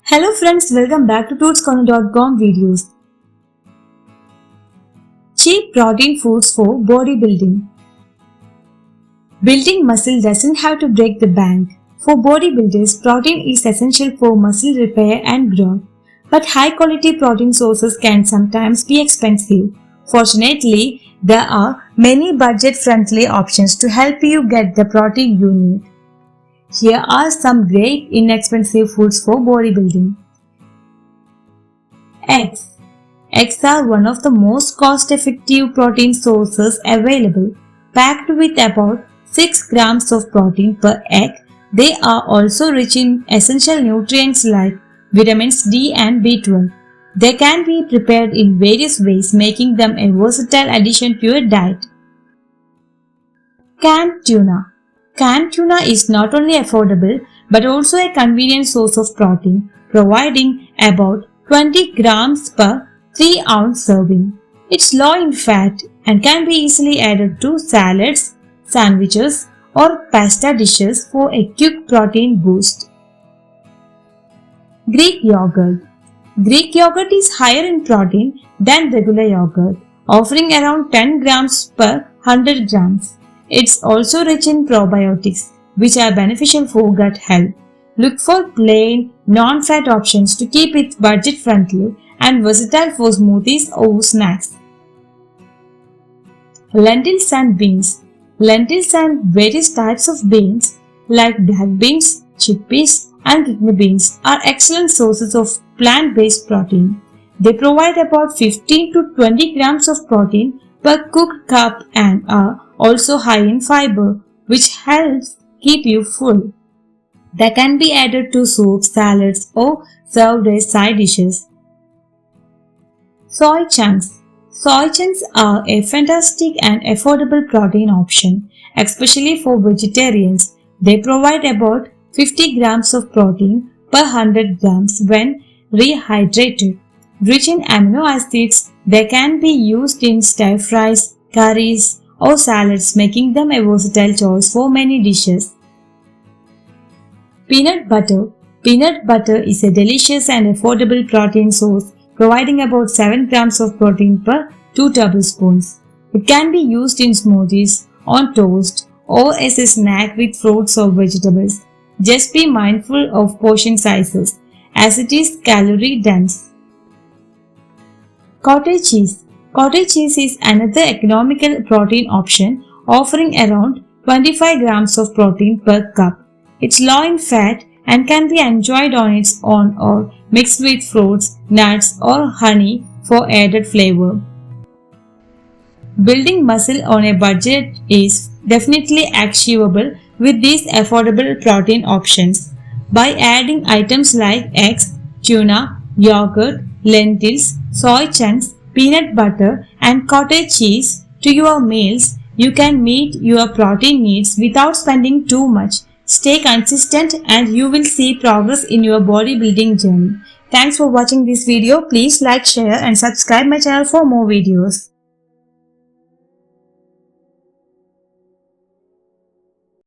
Hello friends, welcome back to TootsCorner.com videos. Cheap protein foods for bodybuilding. Building muscle doesn't have to break the bank. For bodybuilders, protein is essential for muscle repair and growth. But high quality protein sources can sometimes be expensive. Fortunately, there are many budget-friendly options to help you get the protein you need. Here are some great inexpensive foods for bodybuilding. Eggs. Eggs are one of the most cost-effective protein sources available. Packed with about 6 grams of protein per egg, they are also rich in essential nutrients like vitamins D and B12. They can be prepared in various ways, making them a versatile addition to your diet. Canned tuna. Canned tuna is not only affordable but also a convenient source of protein, providing about 20 grams per 3-ounce serving. It's low in fat and can be easily added to salads, sandwiches, or pasta dishes for a quick protein boost. Greek yogurt. Greek yogurt is higher in protein than regular yogurt, offering around 10 grams per 100 grams. It's also rich in probiotics, which are beneficial for gut health. Look for plain, non-fat options to keep it budget-friendly and versatile for smoothies or snacks. Lentils and beans. Lentils and various types of beans like black beans, chickpeas, and kidney beans are excellent sources of plant-based protein. They provide about 15 to 20 grams of protein per cooked cup and are also high in fiber, which helps keep you full. They can be added to soups, salads, or served as side dishes. Soy chunks. Soy chunks are a fantastic and affordable protein option, especially for vegetarians. They provide about 50 grams of protein per 100 grams when rehydrated. Rich in amino acids, they can be used in stir fries, curries, or salads, making them a versatile choice for many dishes. Peanut butter. Peanut butter is a delicious and affordable protein source, providing about 7 grams of protein per 2 tablespoons. It can be used in smoothies, on toast, or as a snack with fruits or vegetables. Just be mindful of portion sizes, as it is calorie dense. Cottage cheese. Cottage cheese is another economical protein option, offering around 25 grams of protein per cup. It's low in fat and can be enjoyed on its own or mixed with fruits, nuts, or honey for added flavor. Building muscle on a budget is definitely achievable with these affordable protein options. By adding items like eggs, tuna, yogurt, lentils, soy chunks, peanut butter, and cottage cheese to your meals, you can meet your protein needs without spending too much. Stay consistent and you will see progress in your bodybuilding journey. Thanks for watching this video. Please like, share, and subscribe my channel for more videos.